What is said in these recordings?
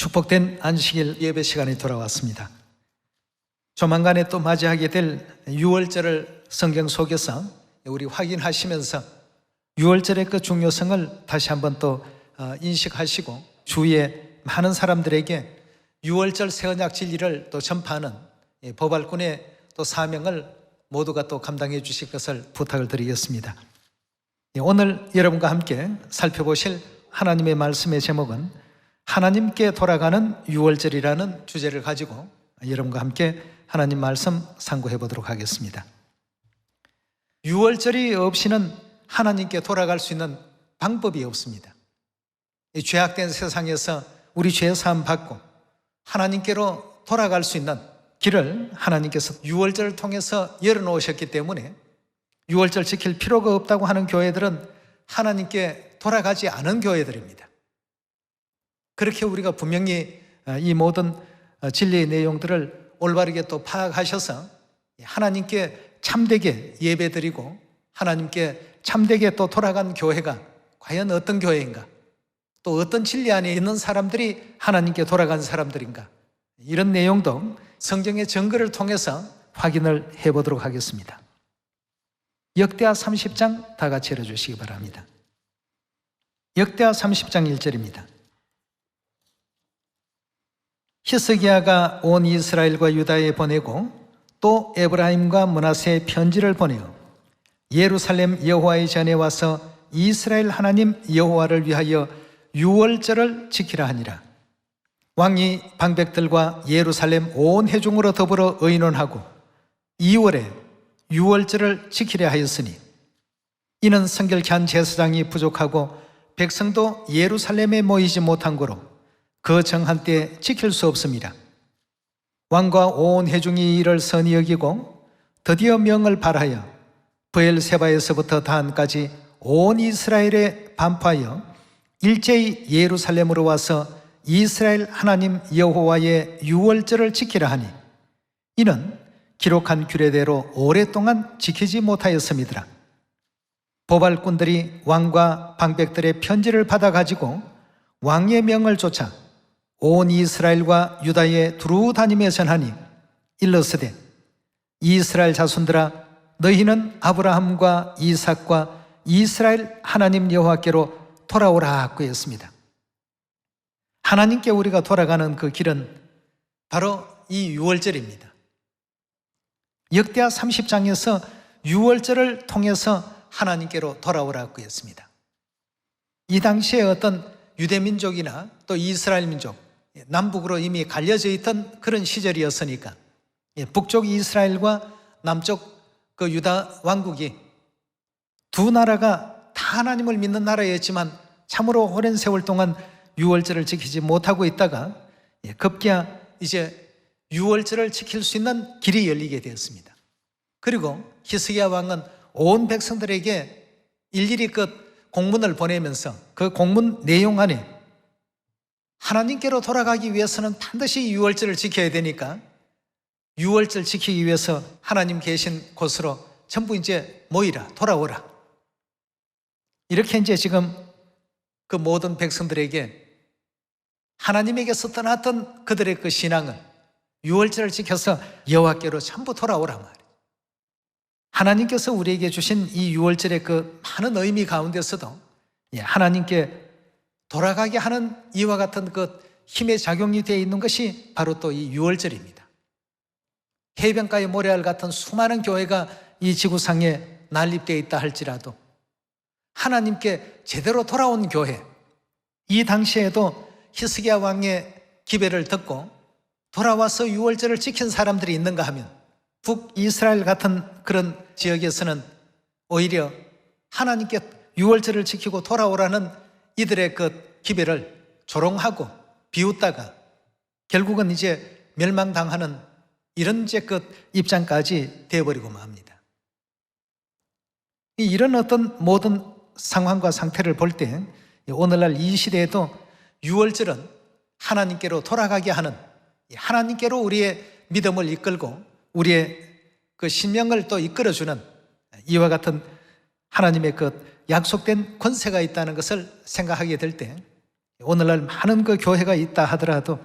축복된 안식일 예배 시간이 돌아왔습니다. 조만간에 또 맞이하게 될 유월절을 성경 속에서 우리 확인하시면서 유월절의 그 중요성을 다시 한번 또 인식하시고 주위에 많은 사람들에게 유월절 새 언약 진리를 또 전파하는 보발꾼의 또 사명을 모두가 또 감당해 주실 것을 부탁을 드리겠습니다. 오늘 여러분과 함께 살펴보실 하나님의 말씀의 제목은 하나님께 돌아가는 유월절이라는 주제를 가지고 여러분과 함께 하나님 말씀 상고해 보도록 하겠습니다. 유월절이 없이는 하나님께 돌아갈 수 있는 방법이 없습니다. 이 죄악된 세상에서 우리 죄 사함 받고 하나님께로 돌아갈 수 있는 길을 하나님께서 유월절을 통해서 열어놓으셨기 때문에 유월절 지킬 필요가 없다고 하는 교회들은 하나님께 돌아가지 않은 교회들입니다. 그렇게 우리가 분명히 이 모든 진리의 내용들을 올바르게 또 파악하셔서 하나님께 참되게 예배드리고 하나님께 참되게 또 돌아간 교회가 과연 어떤 교회인가, 또 어떤 진리 안에 있는 사람들이 하나님께 돌아간 사람들인가, 이런 내용도 성경의 증거를 통해서 확인을 해보도록 하겠습니다. 역대하 30장 다 같이 읽어주시기 바랍니다. 역대하 30장 1절입니다. 히스기야가 온 이스라엘과 유다에 보내고 또 에브라임과 므낫세에 편지를 보내어 예루살렘 여호와의 전에 와서 이스라엘 하나님 여호와를 위하여 유월절을 지키라 하니라. 왕이 방백들과 예루살렘 온 회중으로 더불어 의논하고 2월에 유월절을 지키려 하였으니 이는 성결케 한 제사장이 부족하고 백성도 예루살렘에 모이지 못한 고로 그 정한 때 지킬 수 없습니다. 왕과 온 회중이 이를 선히 여기고 드디어 명을 발하여 브엘세바에서부터 단까지 온 이스라엘에 반포하여 일제히 예루살렘으로 와서 이스라엘 하나님 여호와의 유월절을 지키라 하니 이는 기록한 규례대로 오랫동안 지키지 못하였음이더라. 보발꾼들이 왕과 방백들의 편지를 받아가지고 왕의 명을 쫓아 온 이스라엘과 유다에 두루 다니며 전하니 일러스되 이스라엘 자손들아 너희는 아브라함과 이삭과 이스라엘 하나님 여호와께로 돌아오라 하였습니다. 하나님께 우리가 돌아가는 그 길은 바로 이 유월절입니다. 역대하 30장에서 유월절을 통해서 하나님께로 돌아오라고 했습니다. 이 당시에 어떤 유대민족이나 또 이스라엘 민족, 남북으로 이미 갈려져 있던 그런 시절이었으니까 북쪽 이스라엘과 남쪽 그 유다 왕국이 두 나라가 다 하나님을 믿는 나라였지만 참으로 오랜 세월 동안 유월절을 지키지 못하고 있다가 급기야 이제 유월절을 지킬 수 있는 길이 열리게 되었습니다. 그리고 히스기야 왕은 온 백성들에게 일일이 그 공문을 보내면서 그 공문 내용 안에 하나님께로 돌아가기 위해서는 반드시 유월절을 지켜야 되니까 유월절 지키기 위해서 하나님 계신 곳으로 전부 이제 모이라, 돌아오라. 이렇게 이제 지금 그 모든 백성들에게 하나님에게서 떠났던 그들의 그 신앙은 유월절을 지켜서 여호와께로 전부 돌아오라 말이에요. 하나님께서 우리에게 주신 이 유월절의 그 많은 의미 가운데서도 하나님께 돌아가게 하는 이와 같은 그 힘의 작용이 되어 있는 것이 바로 또 이 유월절입니다. 해변가의 모래알 같은 수많은 교회가 이 지구상에 난립되어 있다 할지라도 하나님께 제대로 돌아온 교회, 이 당시에도 히스기야 왕의 기배를 듣고 돌아와서 유월절을 지킨 사람들이 있는가 하면 북이스라엘 같은 그런 지역에서는 오히려 하나님께 유월절을 지키고 돌아오라는 이들의 그 기배를 조롱하고 비웃다가 결국은 이제 멸망당하는 이런 이제 그 입장까지 되어버리고 맙니다. 이런 어떤 모든 상황과 상태를 볼 때 오늘날 이 시대에도 유월절은 하나님께로 돌아가게 하는, 하나님께로 우리의 믿음을 이끌고 우리의 그 신명을 또 이끌어주는 이와 같은 하나님의 그 약속된 권세가 있다는 것을 생각하게 될 때 오늘날 많은 그 교회가 있다 하더라도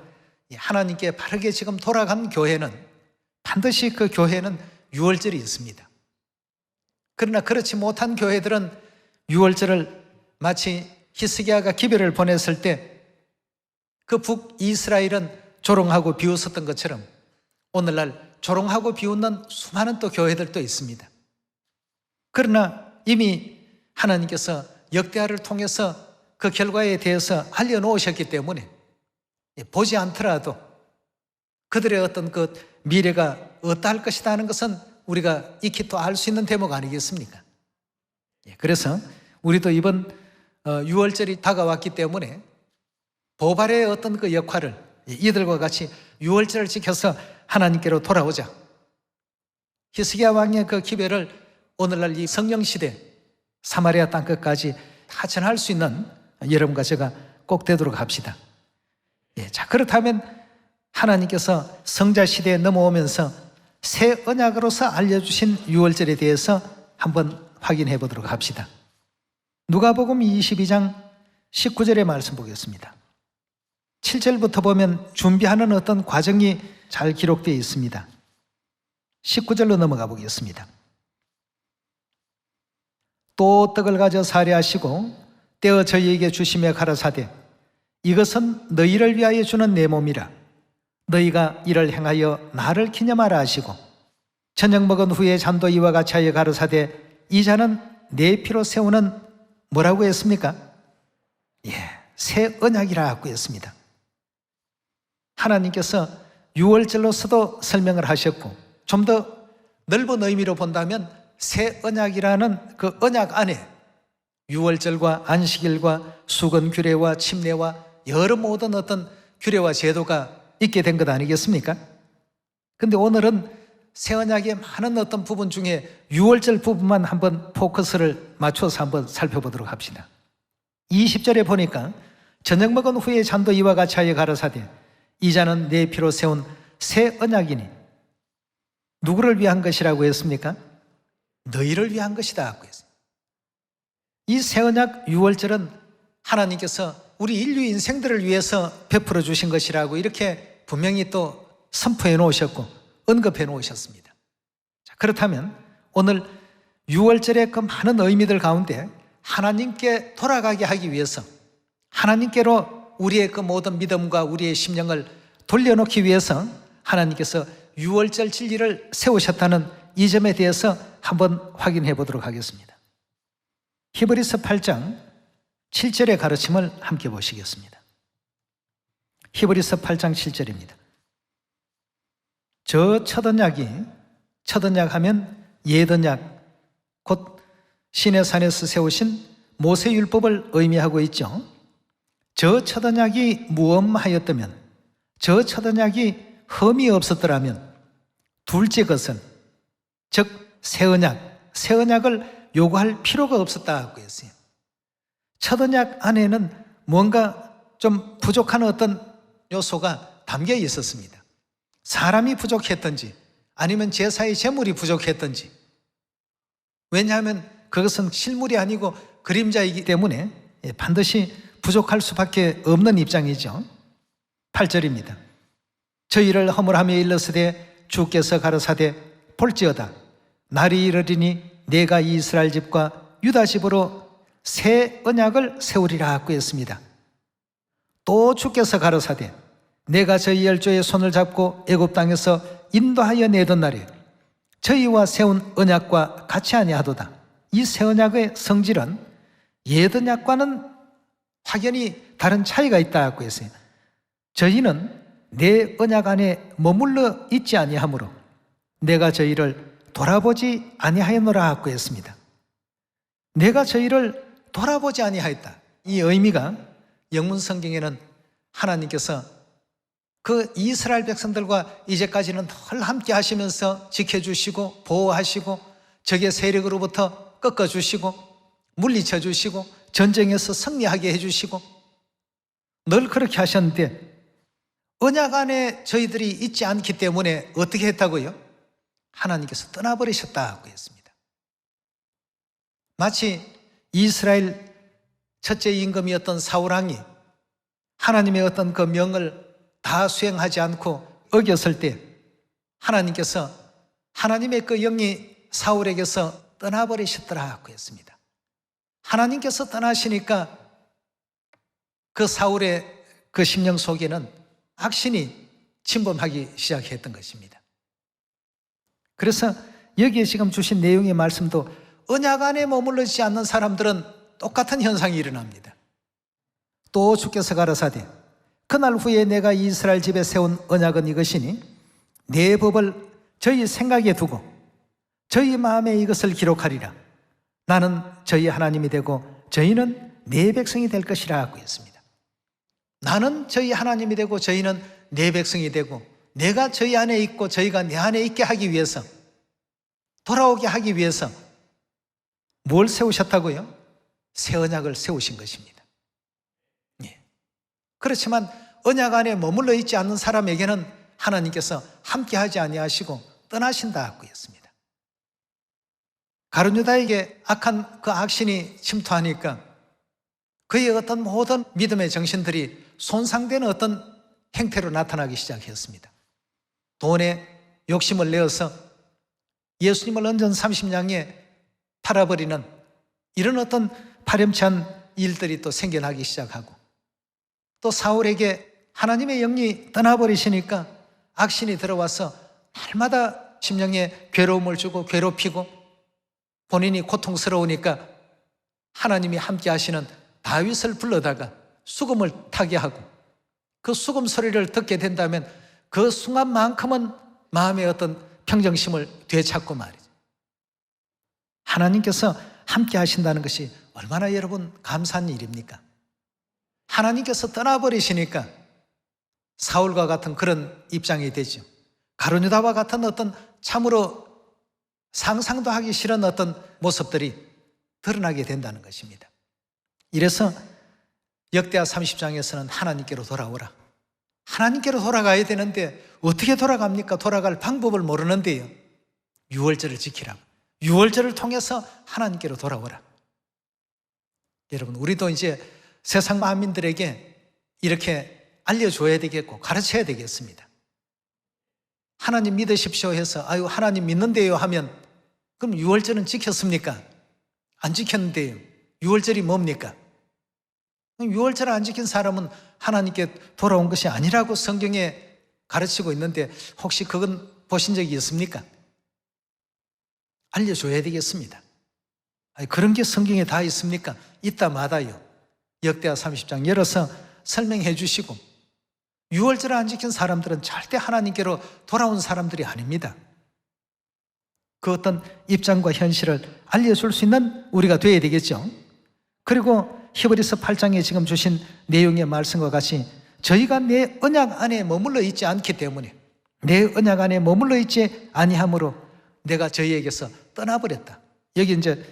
하나님께 바르게 지금 돌아간 교회는 반드시 그 교회는 유월절이 있습니다. 그러나 그렇지 못한 교회들은 유월절을 마치 히스기야가 기별을 보냈을 때 그 북이스라엘은 조롱하고 비웃었던 것처럼 오늘날 조롱하고 비웃는 수많은 또 교회들도 있습니다. 그러나 이미 하나님께서 역대하를 통해서 그 결과에 대해서 알려놓으셨기 때문에 보지 않더라도 그들의 어떤 그 미래가 어떠할 것이다 하는 것은 우리가 익히 또 알 수 있는 대목 아니겠습니까? 그래서 우리도 이번 유월절이 다가왔기 때문에 보발의 어떤 그 역할을 이들과 같이 유월절을 지켜서 하나님께로 돌아오자. 히스기야 왕의 그 기별을 오늘날 이 성령시대 사마리아 땅끝까지 다 전할 수 있는 여러분과 제가 꼭 되도록 합시다. 자, 그렇다면 하나님께서 성자시대에 넘어오면서 새 언약으로서 알려주신 유월절에 대해서 한번 확인해 보도록 합시다. 누가복음 22장 19절의 말씀 보겠습니다. 7절부터 보면 준비하는 어떤 과정이 잘 기록되어 있습니다. 19절로 넘어가 보겠습니다. 또 떡을 가져 사례하시고 떼어 저희에게 주시며 가라사대 이것은 너희를 위하여 주는 내 몸이라 너희가 이를 행하여 나를 기념하라 하시고 저녁 먹은 후에 잔도 이와 같이 하여 가라사대 이 잔은 내 피로 세우는 뭐라고 했습니까? 새 언약이라고 했습니다. 하나님께서 유월절로서도 설명을 하셨고 좀 더 넓은 의미로 본다면 새 언약이라는 그 언약 안에 유월절과 안식일과 수건 규례와 침례와 여러 모든 어떤 규례와 제도가 있게 된 것 아니겠습니까? 근데 오늘은 새 언약의 많은 어떤 부분 중에 유월절 부분만 한번 포커스를 맞춰서 한번 살펴보도록 합시다. 20절에 보니까 저녁 먹은 후에 잔도 이와 같이 하여 가라사대 이 잔은 내 피로 세운 새 언약이니 누구를 위한 것이라고 했습니까? 너희를 위한 것이다 하고 했어요. 이 새 언약 유월절은 하나님께서 우리 인류 인생들을 위해서 베풀어 주신 것이라고 이렇게 분명히 또 선포해 놓으셨고 언급해 놓으셨습니다. 자, 그렇다면 오늘 유월절의 그 많은 의미들 가운데 하나님께 돌아가게 하기 위해서 하나님께로 우리의 그 모든 믿음과 우리의 심령을 돌려놓기 위해서 하나님께서 유월절 진리를 세우셨다는 이 점에 대해서 한번 확인해 보도록 하겠습니다. 히브리서 8장 7절의 가르침을 함께 보시겠습니다. 히브리서 8장 7절입니다. 저 첫 언약 하면 옛 언약, 곧 시내산에서 세우신 모세율법을 의미하고 있죠. 저 첫 언약이 무엄하였다면, 저 첫 언약이 흠이 없었더라면 둘째 것은 즉 새 언약을 요구할 필요가 없었다고 했어요. 첫 언약 안에는 뭔가 좀 부족한 어떤 요소가 담겨 있었습니다. 사람이 부족했던지 아니면 제사의 제물이 부족했던지, 왜냐하면 그것은 실물이 아니고 그림자이기 때문에 반드시 부족할 수밖에 없는 입장이죠. 8절입니다. 저희를 허물하며 일렀으되 주께서 가라사대 볼지어다 날이 이르리니 내가 이스라엘 집과 유다 집으로 새 언약을 세우리라 하고 했습니다. 또 주께서 가라사대 내가 저희 열조의 손을 잡고 애굽 땅에서 인도하여 내던 날에 저희와 세운 언약과 같이 아니하도다. 이 새 언약의 성질은 옛 언약과는 확연히 다른 차이가 있다고 했어요. 저희는 내 언약 안에 머물러 있지 아니하므로 내가 저희를 돌아보지 아니하였노라 하고 했습니다. 내가 저희를 돌아보지 아니하였다. 이 의미가 영문 성경에는 하나님께서 그 이스라엘 백성들과 이제까지는 늘 함께 하시면서 지켜주시고 보호하시고 적의 세력으로부터 꺾어주시고 물리쳐 주시고 전쟁에서 승리하게 해주시고 늘 그렇게 하셨는데 언약 안에 저희들이 있지 않기 때문에 어떻게 했다고요? 하나님께서 떠나버리셨다고 했습니다. 마치 이스라엘 첫째 임금이었던 사울왕이 하나님의 어떤 그 명을 다 수행하지 않고 어겼을 때 하나님께서 하나님의 그 영이 사울에게서 떠나버리셨더라고 했습니다. 하나님께서 떠나시니까 그 사울의 그 심령 속에는 악신이 침범하기 시작했던 것입니다. 그래서 여기에 지금 주신 내용의 말씀도 언약 안에 머물러 있지 않는 사람들은 똑같은 현상이 일어납니다. 또 주께서 가라사대 그날 후에 내가 이스라엘 집에 세운 언약은 이것이니 내 법을 저희 생각에 두고 저희 마음에 이것을 기록하리라. 나는 저희 하나님이 되고 저희는 내 백성이 될 것이라 하고 했습니다. 나는 저희 하나님이 되고 저희는 내 백성이 되고 내가 저희 안에 있고 저희가 내 안에 있게 하기 위해서, 돌아오게 하기 위해서 뭘 세우셨다고요? 새 언약을 세우신 것입니다. 예. 그렇지만 언약 안에 머물러 있지 않는 사람에게는 하나님께서 함께하지 아니하시고 떠나신다고 했습니다. 가룟 유다에게 악한 그 악신이 침투하니까 그의 어떤 모든 믿음의 정신들이 손상되는 어떤 행태로 나타나기 시작했습니다. 돈에 욕심을 내어서 예수님을 언전 30냥에 팔아버리는 이런 어떤 파렴치한 일들이 또 생겨나기 시작하고, 또 사울에게 하나님의 영이 떠나버리시니까 악신이 들어와서 날마다 심령에 괴로움을 주고 괴롭히고 본인이 고통스러우니까 하나님이 함께 하시는 다윗을 불러다가 수금을 타게 하고, 그 수금 소리를 듣게 된다면 그 순간만큼은 마음의 어떤 평정심을 되찾고 말이죠. 하나님께서 함께 하신다는 것이 얼마나 여러분 감사한 일입니까? 하나님께서 떠나버리시니까 사울과 같은 그런 입장이 되죠. 가룟 유다와 같은 어떤 참으로 상상도 하기 싫은 어떤 모습들이 드러나게 된다는 것입니다. 이래서 역대하 30장에서는 하나님께로 돌아오라. 하나님께로 돌아가야 되는데 어떻게 돌아갑니까? 돌아갈 방법을 모르는데요. 유월절을 지키라고. 유월절을 통해서 하나님께로 돌아오라. 여러분, 우리도 이제 세상 만민들에게 이렇게 알려줘야 되겠고 가르쳐야 되겠습니다. 하나님 믿으십시오 해서 아유 하나님 믿는데요 하면 그럼 유월절은 지켰습니까? 안 지켰는데요. 유월절이 뭡니까? 유월절을 안 지킨 사람은 하나님께 돌아온 것이 아니라고 성경에 가르치고 있는데 혹시 그건 보신 적이 있습니까? 알려줘야 되겠습니다. 아니, 그런 게 성경에 다 있습니까? 있다 마다요. 역대하 30장 열어서 설명해 주시고, 유월절을 안 지킨 사람들은 절대 하나님께로 돌아온 사람들이 아닙니다. 그 어떤 입장과 현실을 알려줄 수 있는 우리가 되어야 되겠죠. 그리고 히브리서 8장에 지금 주신 내용의 말씀과 같이 저희가 내 언약 안에 머물러 있지 않기 때문에, 내 언약 안에 머물러 있지 아니함으로 내가 저희에게서 떠나버렸다. 여기 이제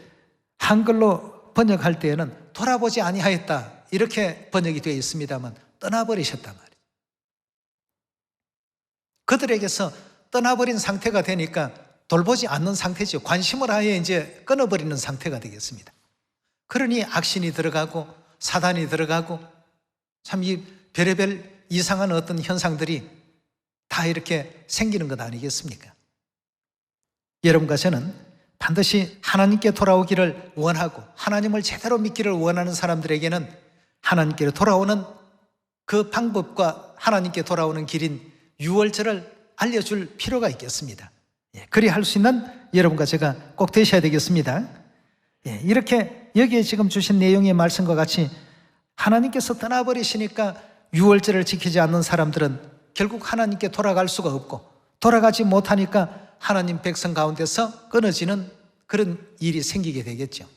한글로 번역할 때에는 돌아보지 아니하였다 이렇게 번역이 되어 있습니다만 떠나버리셨단 말이에요. 그들에게서 떠나버린 상태가 되니까 돌보지 않는 상태죠. 관심을 아예 이제 끊어버리는 상태가 되겠습니다. 그러니 악신이 들어가고 사단이 들어가고 참 이 별의별 이상한 어떤 현상들이 다 이렇게 생기는 것 아니겠습니까? 여러분과 저는 반드시 하나님께 돌아오기를 원하고 하나님을 제대로 믿기를 원하는 사람들에게는 하나님께 돌아오는 그 방법과 하나님께 돌아오는 길인 유월절을 알려줄 필요가 있겠습니다. 그리 할 수 있는 여러분과 제가 꼭 되셔야 되겠습니다. 이렇게 여기에 지금 주신 내용의 말씀과 같이 하나님께서 떠나버리시니까 유월절을 지키지 않는 사람들은 결국 하나님께 돌아갈 수가 없고, 돌아가지 못하니까 하나님 백성 가운데서 끊어지는 그런 일이 생기게 되겠죠.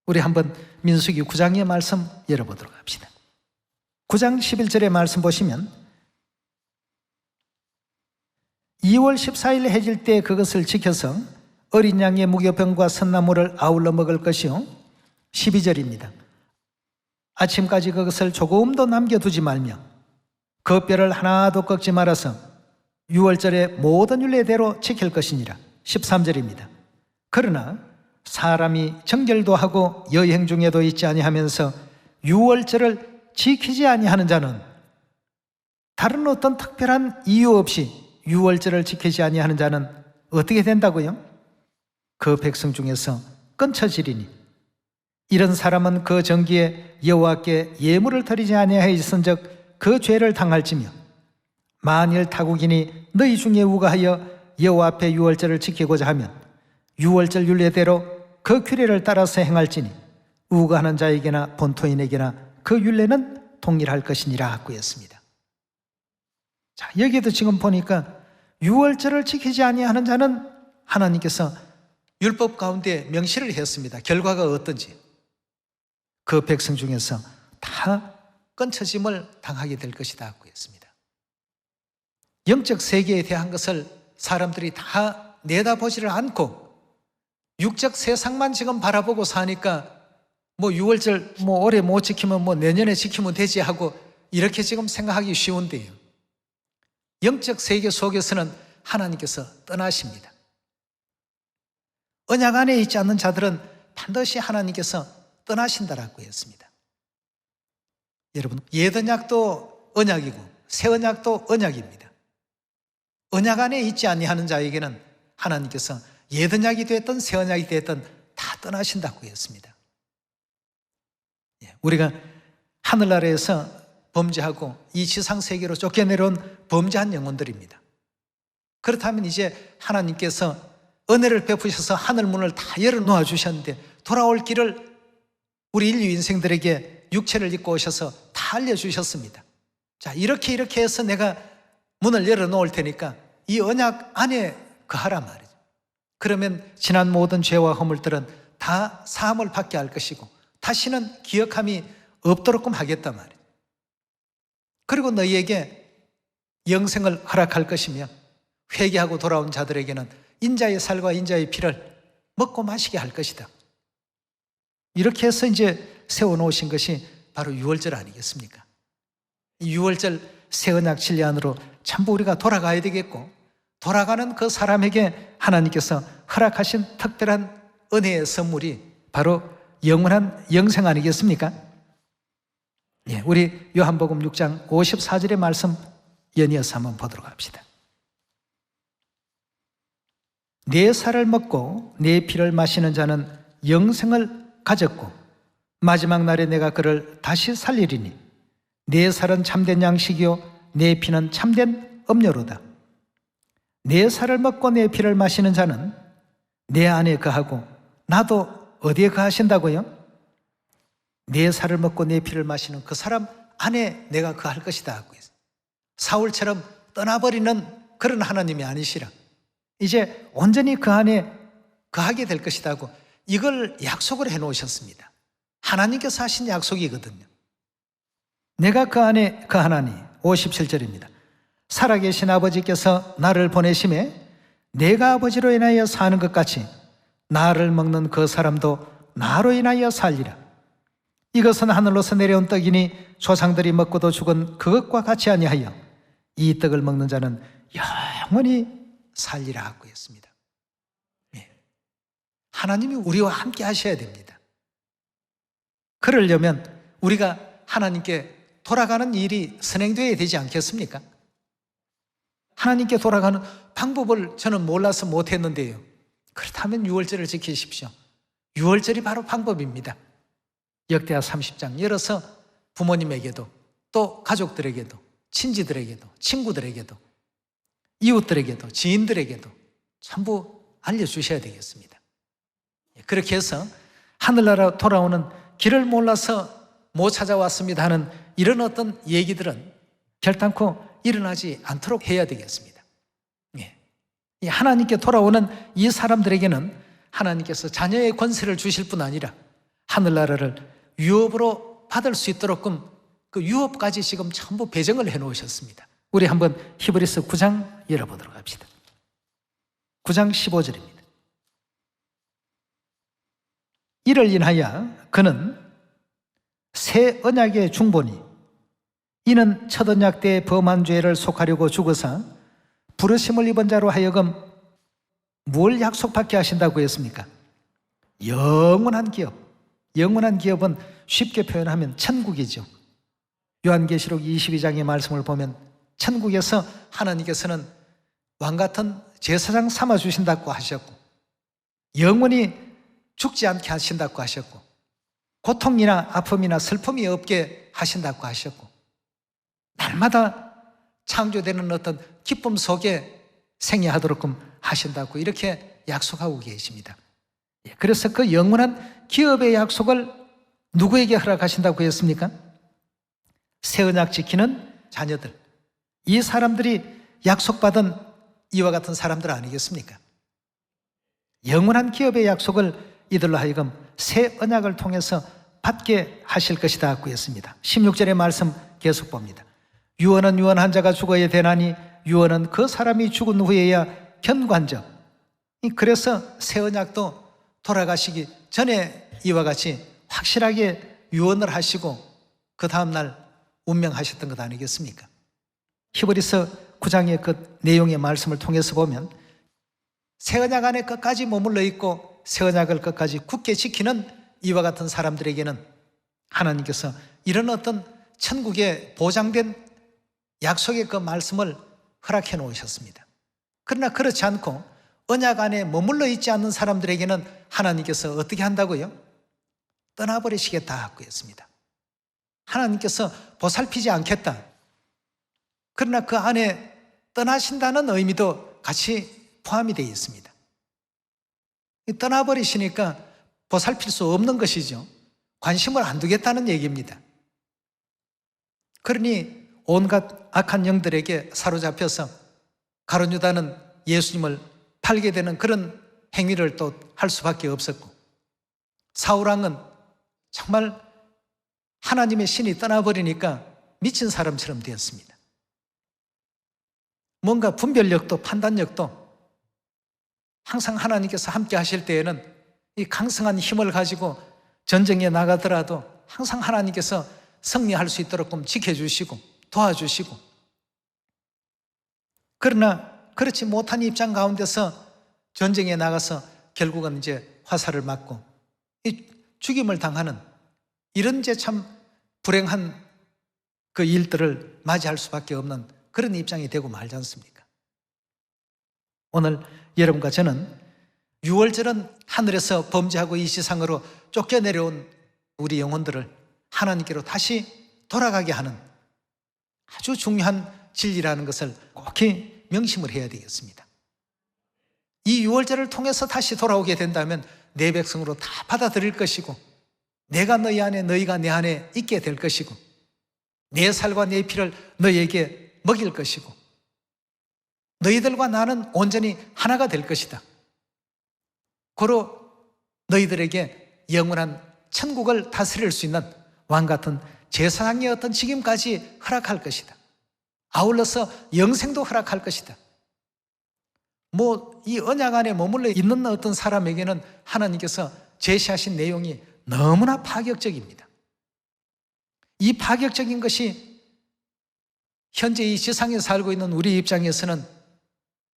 우리 한번 민수기 9장의 말씀 열어보도록 합시다. 9장 11절의 말씀 보시면 2월 14일 해질 때 그것을 지켜서 어린 양의 무교병과 선나물을 아울러 먹을 것이요. 12절입니다. 아침까지 그것을 조금도 남겨두지 말며 그 뼈를 하나도 꺾지 말아서 유월절의 모든 율례대로 지킬 것이니라. 13절입니다. 그러나 사람이 정결도 하고 여행 중에도 있지 아니하면서 유월절을 지키지 아니하는 자는, 다른 어떤 특별한 이유 없이 유월절을 지키지 아니하는 자는 어떻게 된다고요? 그 백성 중에서 끊쳐지리니 이런 사람은 그 정기에 여호와께 예물을 드리지 아니하였은즉 그 죄를 당할지며, 만일 타국인이 너희 중에 우가하여 여호와 앞에 유월절을 지키고자 하면 유월절 율례대로 그 규례를 따라서 행할지니 우가하는 자에게나 본토인에게나 그 율례는 동일할 것이니라 하고 했습니다. 자, 여기도 지금 보니까 유월절을 지키지 아니하는 자는 하나님께서 율법 가운데 명시를 했습니다. 결과가 어떤지. 그 백성 중에서 다 끊쳐짐을 당하게 될 것이다 하고 했습니다. 영적 세계에 대한 것을 사람들이 다 내다보지를 않고 육적 세상만 지금 바라보고 사니까 유월절 올해 못 지키면 내년에 지키면 되지 하고 이렇게 지금 생각하기 쉬운데요. 영적 세계 속에서는 하나님께서 떠나십니다. 언약 안에 있지 않는 자들은 반드시 하나님께서 떠나신다라고 했습니다. 여러분, 옛 언약도 언약이고 새 언약도 언약입니다. 언약 안에 있지 아니하는 자에게는 하나님께서 옛 언약이 됐든 새 언약이 됐든 다 떠나신다고 했습니다. 우리가 하늘나라에서 범죄하고 이 지상세계로 쫓겨내려온 범죄한 영혼들입니다. 그렇다면 이제 하나님께서 은혜를 베푸셔서 하늘문을 다 열어놓아 주셨는데 돌아올 길을 우리 인류 인생들에게 육체를 입고 오셔서 다 알려주셨습니다. 자, 이렇게 해서 내가 문을 열어놓을 테니까 이 언약 안에 거하란 말이죠. 그러면 지난 모든 죄와 허물들은 다 사함을 받게 할 것이고 다시는 기억함이 없도록끔 하겠단 말이에요. 그리고 너희에게 영생을 허락할 것이며 회개하고 돌아온 자들에게는 인자의 살과 인자의 피를 먹고 마시게 할 것이다. 이렇게 해서 이제 세워놓으신 것이 바로 유월절 아니겠습니까? 유월절 새 언약 진리 안으로 전부 우리가 돌아가야 되겠고, 돌아가는 그 사람에게 하나님께서 허락하신 특별한 은혜의 선물이 바로 영원한 영생 아니겠습니까? 예, 우리 요한복음 6장 54절의 말씀 연이어서 한번 보도록 합시다. 내 살을 먹고 내 피를 마시는 자는 영생을 가졌고 마지막 날에 내가 그를 다시 살리리니 내 살은 참된 양식이요 내 피는 참된 음료로다. 내 살을 먹고 내 피를 마시는 자는 내 안에 거하고 나도 어디에 거하신다고요? 내 살을 먹고 내 피를 마시는 그 사람 안에 내가 거할 것이다 하고 있어요. 사울처럼 떠나버리는 그런 하나님이 아니시라. 이제 온전히 그 안에 거하게 될 것이다 하고 이걸 약속을 해놓으셨습니다. 하나님께서 하신 약속이거든요. 내가 그 안에 거하나니 57절입니다. 살아계신 아버지께서 나를 보내심에 내가 아버지로 인하여 사는 것 같이 나를 먹는 그 사람도 나로 인하여 살리라. 이것은 하늘로서 내려온 떡이니 조상들이 먹고도 죽은 그것과 같이 아니하여 이 떡을 먹는 자는 영원히 살리라 하고 했습니다. 하나님이 우리와 함께 하셔야 됩니다. 그러려면 우리가 하나님께 돌아가는 일이 선행되어야 되지 않겠습니까? 하나님께 돌아가는 방법을 저는 몰라서 못했는데요. 그렇다면 유월절을 지키십시오. 유월절이 바로 방법입니다. 역대하 30장 열어서 부모님에게도 또 가족들에게도 친지들에게도 친구들에게도 이웃들에게도 지인들에게도 전부 알려주셔야 되겠습니다. 그렇게 해서 하늘나라 돌아오는 길을 몰라서 못 찾아왔습니다 하는 이런 어떤 얘기들은 결단코 일어나지 않도록 해야 되겠습니다. 하나님께 돌아오는 이 사람들에게는 하나님께서 자녀의 권세를 주실 뿐 아니라 하늘나라를 유업으로 받을 수 있도록끔 그 유업까지 지금 전부 배정을 해놓으셨습니다. 우리 한번 히브리서 9장 열어보도록 합시다. 9장 15절입니다. 이를 인하여 그는 새 언약의 중보니 이는 첫 언약 때 범한 죄를 속하려고 죽어서 부르심을 입은 자로 하여금 뭘 약속받게 하신다고 했습니까? 영원한 기업. 영원한 기업은 쉽게 표현하면 천국이죠. 요한계시록 22장의 말씀을 보면 천국에서 하나님께서는 왕같은 제사장 삼아주신다고 하셨고, 영원히 죽지 않게 하신다고 하셨고, 고통이나 아픔이나 슬픔이 없게 하신다고 하셨고, 날마다 창조되는 어떤 기쁨 속에 생애하도록끔 하신다고 이렇게 약속하고 계십니다. 그래서 그 영원한 기업의 약속을 누구에게 허락하신다고 했습니까? 새 언약 지키는 자녀들, 이 사람들이 약속받은 이와 같은 사람들 아니겠습니까? 영원한 기업의 약속을 이들로 하여금 새 언약을 통해서 받게 하실 것이다 하고 했습니다. 16절의 말씀 계속 봅니다. 유언은 유언한 자가 죽어야 되나니 유언은 그 사람이 죽은 후에야 견관적. 그래서 새 언약도 돌아가시기 전에 이와 같이 확실하게 유언을 하시고 그 다음날 운명하셨던 것 아니겠습니까? 히브리서 9장의 그 내용의 말씀을 통해서 보면 새 언약 안에 끝까지 머물러 있고 새 언약을 끝까지 굳게 지키는 이와 같은 사람들에게는 하나님께서 이런 어떤 천국에 보장된 약속의 그 말씀을 허락해 놓으셨습니다. 그러나 그렇지 않고 언약 안에 머물러 있지 않는 사람들에게는 하나님께서 어떻게 한다고요? 떠나버리시겠다 하고 했습니다. 하나님께서 보살피지 않겠다. 그러나 그 안에 떠나신다는 의미도 같이 포함이 되어 있습니다. 떠나버리시니까 보살필 수 없는 것이죠. 관심을 안 두겠다는 얘기입니다. 그러니 온갖 악한 영들에게 사로잡혀서 가룟 유다는 예수님을 팔게 되는 그런 행위를 또 할 수밖에 없었고, 사울 왕은 정말 하나님의 신이 떠나버리니까 미친 사람처럼 되었습니다. 뭔가 분별력도 판단력도 항상 하나님께서 함께 하실 때에는 이 강성한 힘을 가지고 전쟁에 나가더라도 항상 하나님께서 승리할 수 있도록 좀 지켜주시고 도와주시고, 그러나 그렇지 못한 입장 가운데서 전쟁에 나가서 결국은 이제 화살을 맞고 죽임을 당하는 이런 이제 참 불행한 그 일들을 맞이할 수밖에 없는 그런 입장이 되고 말지 않습니까? 오늘 여러분과 저는 6월절은 하늘에서 범죄하고 이 세상으로 쫓겨내려온 우리 영혼들을 하나님께로 다시 돌아가게 하는 아주 중요한 진리라는 것을 꼭히 명심을 해야 되겠습니다. 이 6월절을 통해서 다시 돌아오게 된다면 내 백성으로 다 받아들일 것이고, 내가 너희 안에 너희가 내 안에 있게 될 것이고, 내 살과 내 피를 너희에게 먹일 것이고, 너희들과 나는 온전히 하나가 될 것이다. 고로 너희들에게 영원한 천국을 다스릴 수 있는 왕같은 제사장의 어떤 직임까지 허락할 것이다. 아울러서 영생도 허락할 것이다. 이 언약 안에 머물러 있는 어떤 사람에게는 하나님께서 제시하신 내용이 너무나 파격적입니다. 이 파격적인 것이 현재 이 세상에 살고 있는 우리 입장에서는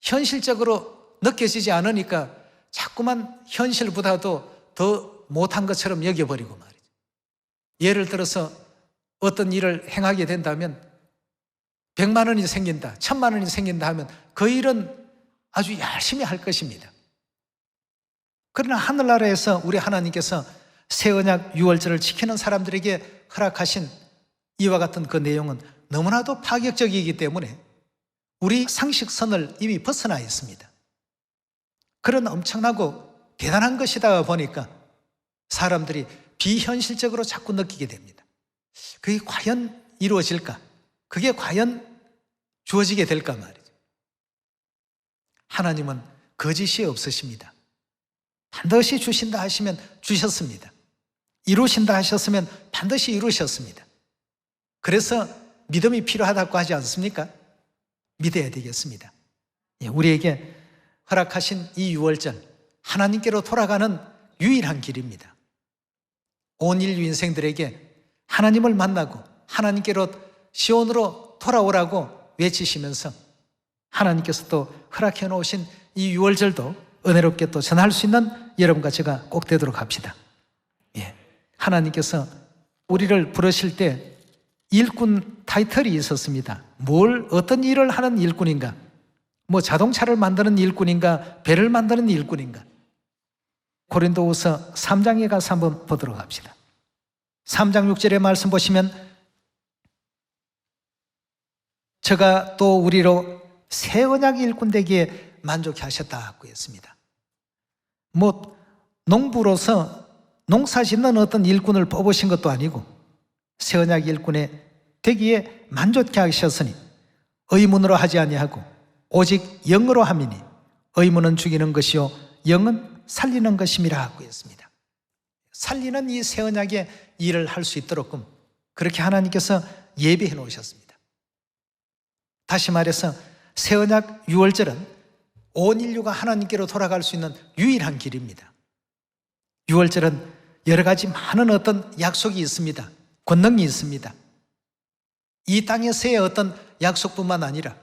현실적으로 느껴지지 않으니까 자꾸만 현실보다도 더 못한 것처럼 여겨버리고 말이죠. 예를 들어서 어떤 일을 행하게 된다면 100만 원이 생긴다, 1000만 원이 생긴다 하면 그 일은 아주 열심히 할 것입니다. 그러나 하늘나라에서 우리 하나님께서 새 언약 6월절을 지키는 사람들에게 허락하신 이와 같은 그 내용은 너무나도 파격적이기 때문에 우리 상식선을 이미 벗어나 있습니다. 그런 엄청나고 대단한 것이다 보니까 사람들이 비현실적으로 자꾸 느끼게 됩니다. 그게 과연 이루어질까? 그게 과연 주어지게 될까 말이죠. 하나님은 거짓이 없으십니다. 반드시 주신다 하시면 주셨습니다. 이루신다 하셨으면 반드시 이루셨습니다. 그래서 믿음이 필요하다고 하지 않습니까? 믿어야 되겠습니다. 우리에게 허락하신 이 6월절, 하나님께로 돌아가는 유일한 길입니다. 온 인류 인생들에게 하나님을 만나고 하나님께로 시온으로 돌아오라고 외치시면서 하나님께서 또 허락해 놓으신 이 6월절도 은혜롭게 또 전할 수 있는 여러분과 제가 꼭 되도록 합시다. 하나님께서 우리를 부르실 때 일꾼 타이틀이 있었습니다. 어떤 일을 하는 일꾼인가? 자동차를 만드는 일꾼인가? 배를 만드는 일꾼인가? 고린도후서 3장에 가서 한번 보도록 합시다. 3장 6절의 말씀 보시면 저가 또 우리로 새 언약 일꾼 되기에 만족해 하셨다고 했습니다. 농부로서 농사 짓는 어떤 일꾼을 뽑으신 것도 아니고 새 언약 일꾼에 되기에 만족해 하셨으니 의문으로 하지 아니하고 오직 영으로 함이니 의문은 죽이는 것이요 영은 살리는 것임이라 하고 했습니다. 살리는 이 새 언약의 일을 할 수 있도록 그렇게 하나님께서 예비해 놓으셨습니다. 다시 말해서 새 언약 유월절은 온 인류가 하나님께로 돌아갈 수 있는 유일한 길입니다. 유월절은 여러 가지 많은 어떤 약속이 있습니다. 권능이 있습니다. 이 땅에서의 어떤 약속뿐만 아니라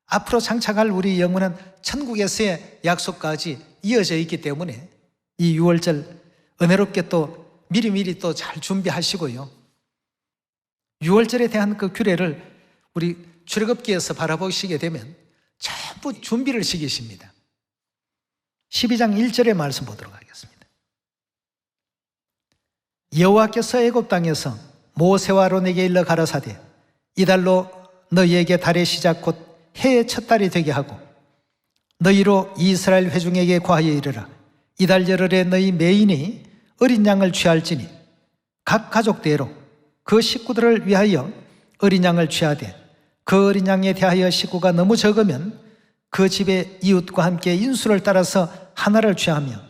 앞으로 장착할 우리 영혼은 천국에서의 약속까지 이어져 있기 때문에 이 유월절 은혜롭게 또 미리미리 또 잘 준비하시고요. 유월절에 대한 그 규례를 우리 출애굽기에서 바라보시게 되면 전부 준비를 시키십니다. 12장 1절의 말씀 보도록 하겠습니다. 여호와께서 애굽 땅에서 모세와 아론에게 일러 가라사대 이달로 너희에게 달의 시작 곧 해의 첫 달이 되게 하고 너희로 이스라엘 회중에게 과하여 이르라. 이달 열흘에 너희 매인이 어린 양을 취할지니 각 가족대로 그 식구들을 위하여 어린 양을 취하되 그 어린 양에 대하여 식구가 너무 적으면 그 집의 이웃과 함께 인수를 따라서 하나를 취하며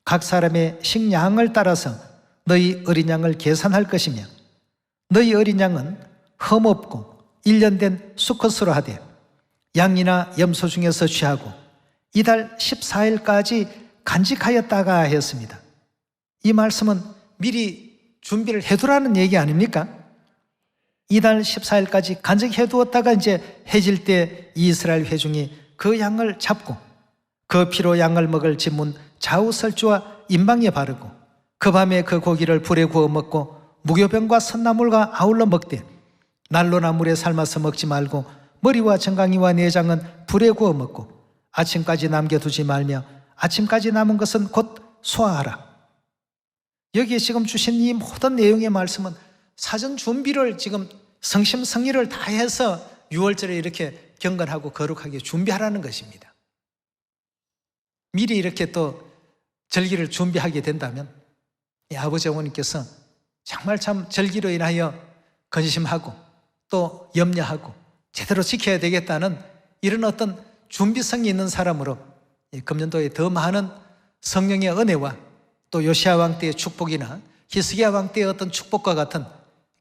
각 사람의 식량을 따라서 너희 어린 양을 계산할 것이며 너희 어린 양은 흠없고 1년 된 수컷으로 하되 양이나 염소 중에서 취하고 이달 14일까지 간직하였다가 했습니다. 이 말씀은 미리 준비를 해두라는 얘기 아닙니까? 이달 14일까지 간직해두었다가 이제 해질 때 이스라엘 회중이 그 양을 잡고 그 피로 양을 먹을 진문 좌우설주와 임방에 바르고 그 밤에 그 고기를 불에 구워 먹고 무교병과 선나물과 아울러 먹되 난로나 물에 삶아서 먹지 말고 머리와 정강이와 내장은 불에 구워 먹고 아침까지 남겨두지 말며 아침까지 남은 것은 곧 소화하라. 여기에 지금 주신 이 모든 내용의 말씀은 사전 준비를 지금 성심성의를 다해서 6월절에 이렇게 경건하고 거룩하게 준비하라는 것입니다. 미리 이렇게 또 절기를 준비하게 된다면 이 아버지 어머니께서 정말 참 절기로 인하여 근심하고 또 염려하고 제대로 지켜야 되겠다는 이런 어떤 준비성이 있는 사람으로 금년도에 더 많은 성령의 은혜와 또 요시야 왕 때의 축복이나 히스기야 왕 때의 어떤 축복과 같은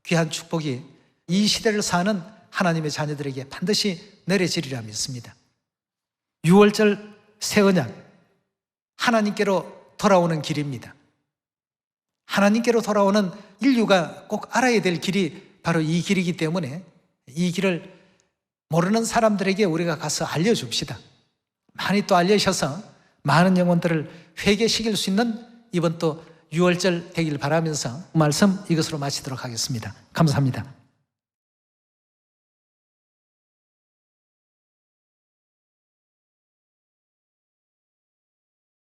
귀한 축복이 이 시대를 사는 하나님의 자녀들에게 반드시 내려지리라 믿습니다. 6월절 새 언약, 하나님께로 돌아오는 길입니다. 하나님께로 돌아오는 인류가 꼭 알아야 될 길이 바로 이 길이기 때문에 이 길을 모르는 사람들에게 우리가 가서 알려줍시다. 많이 또 알려셔서 많은 영혼들을 회개시킬 수 있는 이번 또 6월절 되길 바라면서 말씀 이것으로 마치도록 하겠습니다. 감사합니다.